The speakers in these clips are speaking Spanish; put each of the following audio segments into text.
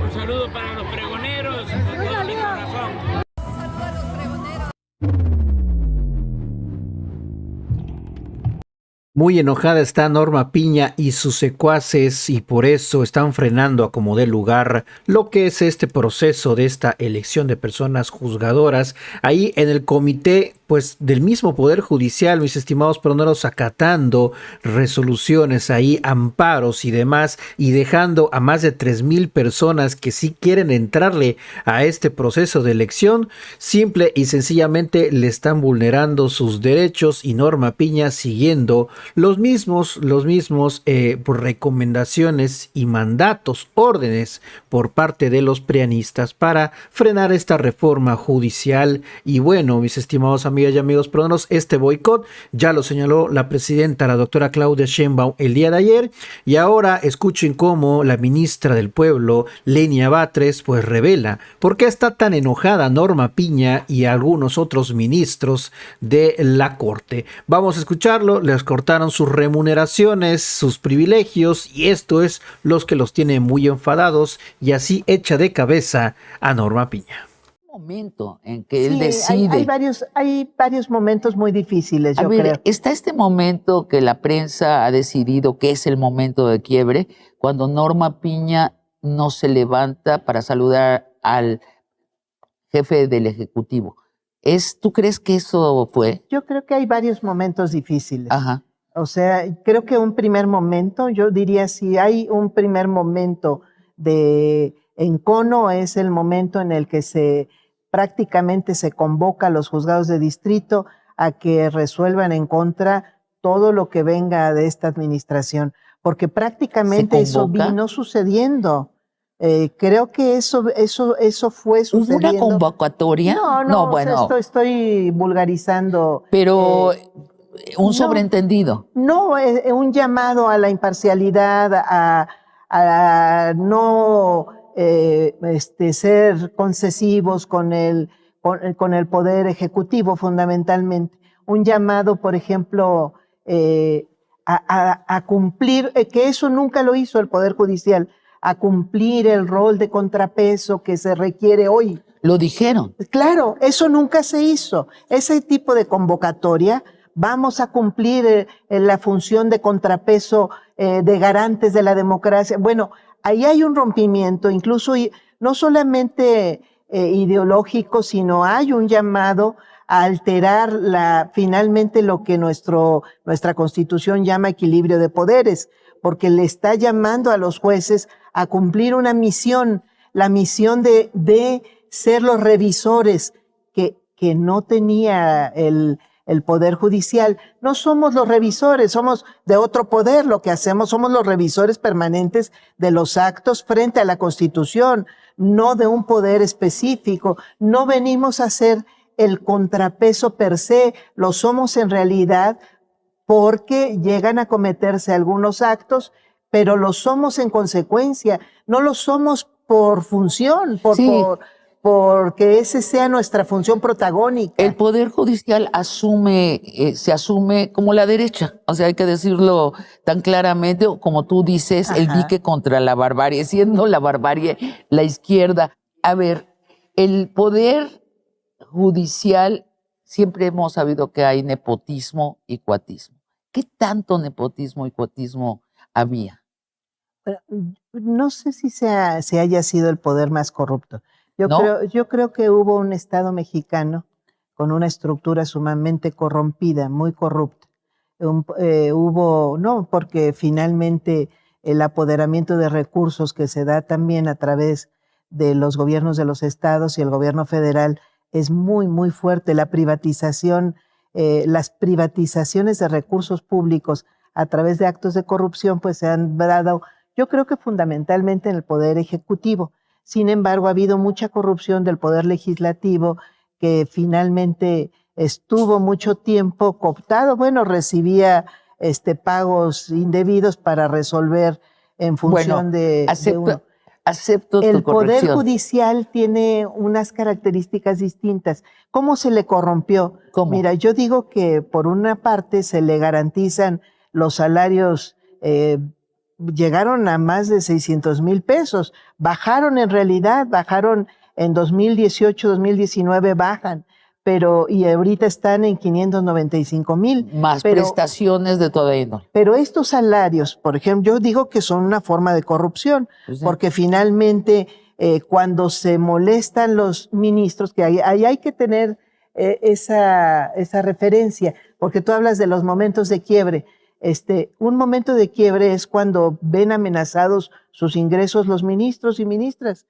Un saludo para los pregoneros, con todo mi corazón. Muy enojada está Norma Piña y sus secuaces y por eso están frenando a como dé lugar lo que es este proceso de esta elección de personas juzgadoras ahí en el comité pues del mismo Poder Judicial, mis estimados peroneros, acatando resoluciones ahí, amparos y demás, y dejando a más de 3,000 personas que sí quieren entrarle a este proceso de elección, simple y sencillamente le están vulnerando sus derechos, y Norma Piña siguiendo los mismos por recomendaciones y mandatos, órdenes por parte de los prianistas para frenar esta reforma judicial. Y bueno, mis estimados amigas y amigos peruanos, este boicot ya lo señaló la presidenta, la doctora Claudia Sheinbaum, el día de ayer, y ahora escuchen cómo la ministra del Pueblo, Lenia Batres, pues revela por qué está tan enojada Norma Piña y algunos otros ministros de la Corte. Vamos a escucharlo. Les cortaron sus remuneraciones, sus privilegios, y esto es los que los tiene muy enfadados, y así echa de cabeza a Norma Piña. Momento en que él decide. Hay varios momentos muy difíciles, yo creo. Está este momento que la prensa ha decidido que es el momento de quiebre, cuando Norma Piña no se levanta para saludar al jefe del Ejecutivo. ¿Tú crees que eso fue? Yo creo que hay varios momentos difíciles. Ajá. O sea, creo que un primer momento, yo diría, si hay un primer momento de encono, es el momento en el que prácticamente se convoca a los juzgados de distrito a que resuelvan en contra todo lo que venga de esta administración, porque prácticamente eso vino sucediendo. Creo que eso fue sucediendo. ¿Hubo una convocatoria? No, bueno. Estoy vulgarizando. Pero un sobreentendido. No, un llamado a la imparcialidad, a no ser concesivos con el Poder Ejecutivo, fundamentalmente. Un llamado, por ejemplo, a cumplir, que eso nunca lo hizo el Poder Judicial, a cumplir el rol de contrapeso que se requiere hoy. Lo dijeron. Claro, eso nunca se hizo. Ese tipo de convocatoria, vamos a cumplir la función de contrapeso de garantes de la democracia. Bueno, ahí hay un rompimiento, incluso no solamente ideológico, sino hay un llamado a alterar finalmente lo que nuestra Constitución llama equilibrio de poderes, porque le está llamando a los jueces a cumplir una misión, la misión de ser los revisores que no tenía el Poder Judicial. No somos los revisores, somos de otro poder. Lo que hacemos, somos los revisores permanentes de los actos frente a la Constitución, no de un poder específico. No venimos a ser el contrapeso per se, lo somos en realidad porque llegan a cometerse algunos actos, pero lo somos en consecuencia, no lo somos por función, porque esa sea nuestra función protagónica. El Poder Judicial se asume como la derecha, o sea, hay que decirlo tan claramente, o como tú dices, el dique contra la barbarie, siendo la barbarie la izquierda. A ver, el Poder Judicial, siempre hemos sabido que hay nepotismo y cuatismo. ¿Qué tanto nepotismo y cuatismo había? No sé si haya sido el poder más corrupto. Yo creo que hubo un Estado mexicano con una estructura sumamente corrompida, muy corrupta. Porque finalmente el apoderamiento de recursos que se da también a través de los gobiernos de los estados y el gobierno federal es muy, muy fuerte. La privatización, las privatizaciones de recursos públicos a través de actos de corrupción, pues se han dado, yo creo que fundamentalmente en el Poder Ejecutivo. Sin embargo, ha habido mucha corrupción del Poder Legislativo, que finalmente estuvo mucho tiempo cooptado. Bueno, recibía pagos indebidos para resolver en función Acepto el tu corrección. Poder Judicial tiene unas características distintas. ¿Cómo se le corrompió? ¿Cómo? Mira, yo digo que por una parte se le garantizan los salarios llegaron a más de 600,000 pesos. Bajaron en realidad, bajaron en 2018, 2019 bajan, y ahorita están en 595,000. Más prestaciones de toda índole. Pero estos salarios, por ejemplo, yo digo que son una forma de corrupción, Pues sí. porque finalmente cuando se molestan los ministros, que ahí hay que tener esa referencia, porque tú hablas de los momentos de quiebre. Un momento de quiebre es cuando ven amenazados sus ingresos los ministros y ministras,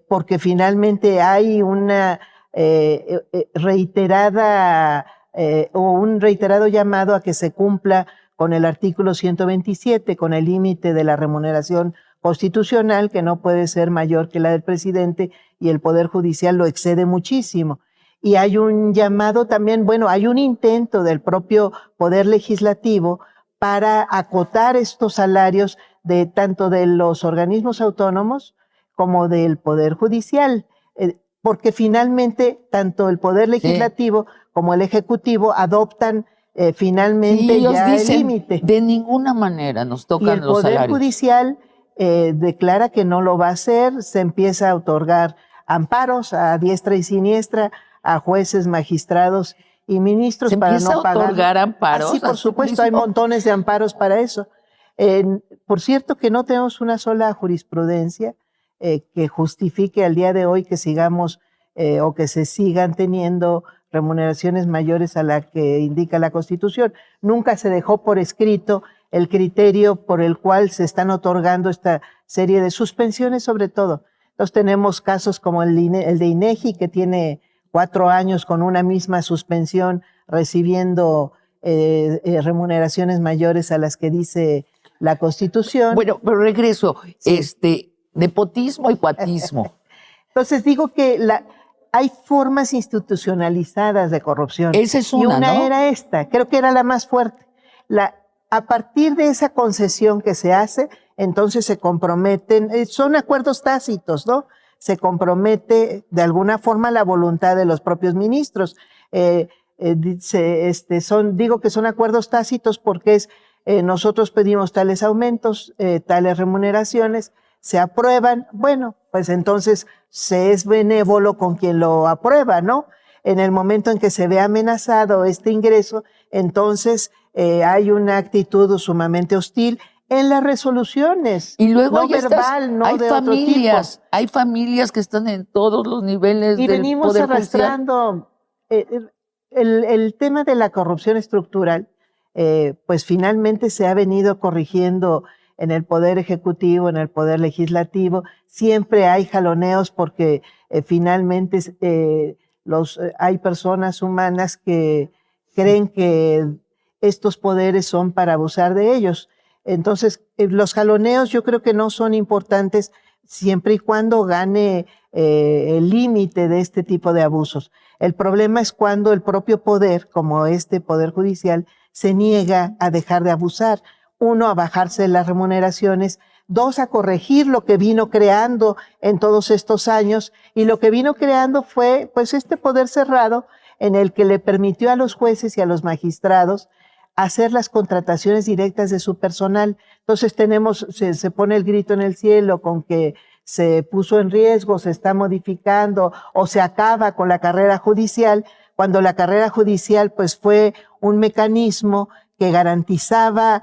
porque finalmente hay una reiterada o un reiterado llamado a que se cumpla con el artículo 127, con el límite de la remuneración constitucional, que no puede ser mayor que la del presidente, y el Poder Judicial lo excede muchísimo. Y hay un llamado también, bueno, hay un intento del propio Poder Legislativo para acotar estos salarios tanto de los organismos autónomos como del Poder Judicial, porque finalmente tanto el Poder Legislativo como el Ejecutivo adoptan finalmente ya el límite. De ninguna manera nos tocan los salarios. Y el Poder Judicial declara que no lo va a hacer, se empieza a otorgar amparos a diestra y siniestra a jueces, magistrados y ministros para no pagar. ¿Se empieza a otorgar amparos? Sí, por supuesto, hay montones de amparos para eso. Por cierto que no tenemos una sola jurisprudencia que justifique al día de hoy que sigamos o que se sigan teniendo remuneraciones mayores a la que indica la Constitución. Nunca se dejó por escrito el criterio por el cual se están otorgando esta serie de suspensiones, sobre todo. Entonces tenemos casos como el de INEGI, que tiene 4 años con una misma suspensión, recibiendo remuneraciones mayores a las que dice la Constitución. Bueno, pero regreso, sí. Nepotismo y cuatismo. Entonces digo que hay formas institucionalizadas de corrupción. Esa es una, y una ¿no? era esta, creo que era la más fuerte. A partir de esa concesión que se hace, entonces se comprometen, son acuerdos tácitos, ¿no? Se compromete de alguna forma la voluntad de los propios ministros. Digo que son acuerdos tácitos porque nosotros pedimos tales aumentos, tales remuneraciones, se aprueban, bueno, pues entonces se es benévolo con quien lo aprueba, ¿no? En el momento en que se ve amenazado este ingreso, entonces hay una actitud sumamente hostil en las resoluciones. Y luego no verbal, no hay de familias, otro tipo. hay familias que están en todos los niveles y del venimos Poder arrastrando el tema de la corrupción estructural, pues finalmente se ha venido corrigiendo en el Poder Ejecutivo, en el Poder Legislativo. Siempre hay jaloneos porque finalmente hay personas humanas que creen que estos poderes son para abusar de ellos. Entonces, los jaloneos yo creo que no son importantes siempre y cuando gane el límite de este tipo de abusos. El problema es cuando el propio poder, como este Poder Judicial, se niega a dejar de abusar. 1, a bajarse las remuneraciones. 2, a corregir lo que vino creando en todos estos años. Y lo que vino creando fue, pues, este poder cerrado en el que le permitió a los jueces y a los magistrados hacer las contrataciones directas de su personal. Entonces se pone el grito en el cielo con que se puso en riesgo, se está modificando o se acaba con la carrera judicial, cuando la carrera judicial pues fue un mecanismo que garantizaba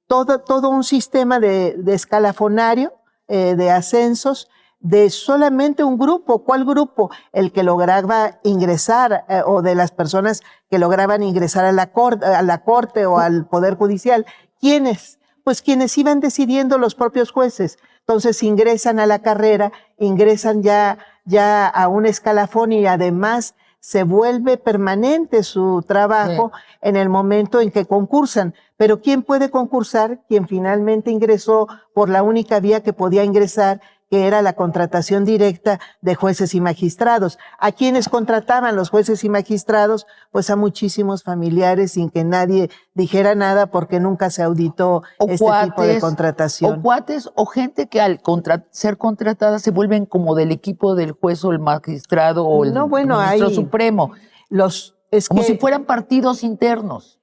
todo un sistema de escalafonario, de ascensos, de solamente un grupo. ¿Cuál grupo? El que lograba ingresar o de las personas que lograban ingresar a la corte o al Poder Judicial. ¿Quiénes? Pues quienes iban decidiendo los propios jueces. Entonces ingresan a la carrera, ingresan ya a un escalafón y además se vuelve permanente su trabajo en el momento en que concursan. Pero ¿quién puede concursar? Quien finalmente ingresó por la única vía que podía ingresar, que era la contratación directa de jueces y magistrados. ¿A quiénes contrataban los jueces y magistrados? Pues a muchísimos familiares sin que nadie dijera nada porque nunca se auditó tipo de contratación. O cuates o gente que al ser contratada se vuelven como del equipo del juez o el magistrado o el ministro supremo. Como si fueran partidos internos.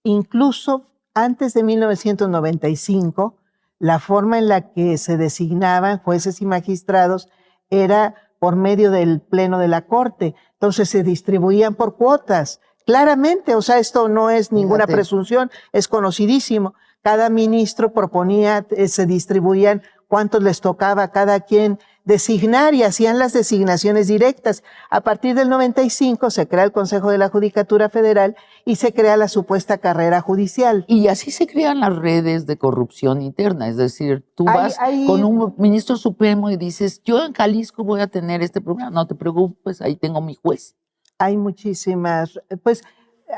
Incluso antes de 1995, la forma en la que se designaban jueces y magistrados era por medio del Pleno de la Corte. Entonces se distribuían por cuotas. Claramente, o sea, esto no es ninguna presunción, es conocidísimo. Cada ministro proponía, se distribuían cuántos les tocaba a cada quien designar y hacían las designaciones directas. A partir del 95 se crea el Consejo de la Judicatura Federal y se crea la supuesta carrera judicial. Y así se crean las redes de corrupción interna, es decir, tú vas con un ministro supremo y dices, yo en Jalisco voy a tener este problema, no te preocupes, ahí tengo mi juez. Hay muchísimas, pues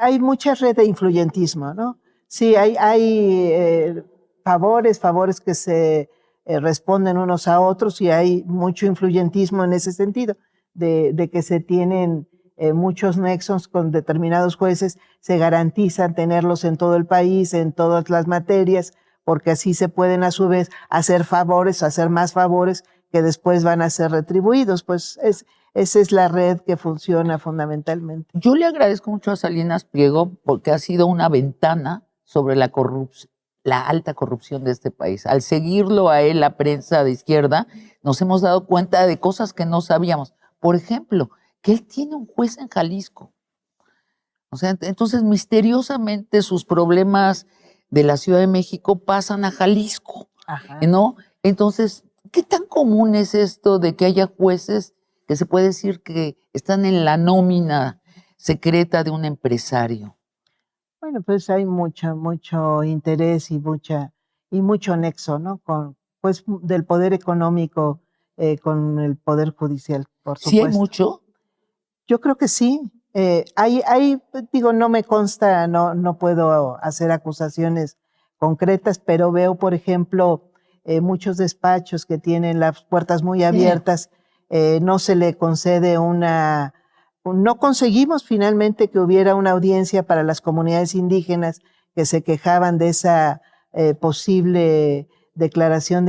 hay mucha red de influyentismo, ¿no? Sí, hay favores que se responden unos a otros y hay mucho influyentismo en ese sentido, de que se tienen muchos nexos con determinados jueces, se garantizan tenerlos en todo el país, en todas las materias, porque así se pueden a su vez hacer favores, hacer más favores que después van a ser retribuidos. Pues esa es la red que funciona fundamentalmente. Yo le agradezco mucho a Salinas Pliego porque ha sido una ventana sobre la alta corrupción de este país. Al seguirlo a él, la prensa de izquierda, nos hemos dado cuenta de cosas que no sabíamos. Por ejemplo, que él tiene un juez en Jalisco. O sea, entonces misteriosamente sus problemas de la Ciudad de México pasan a Jalisco, ¿no? Entonces, ¿qué tan común es esto de que haya jueces que se puede decir que están en la nómina secreta de un empresario? Bueno, pues hay mucho interés y mucho nexo, ¿no? Pues del poder económico con el poder judicial, por supuesto. ¿Sí hay mucho? Yo creo que sí. Digo, no me consta, no puedo hacer acusaciones concretas, pero veo, por ejemplo, muchos despachos que tienen las puertas muy abiertas, no se le concede no conseguimos finalmente que hubiera una audiencia para las comunidades indígenas que se quejaban de esa posible declaración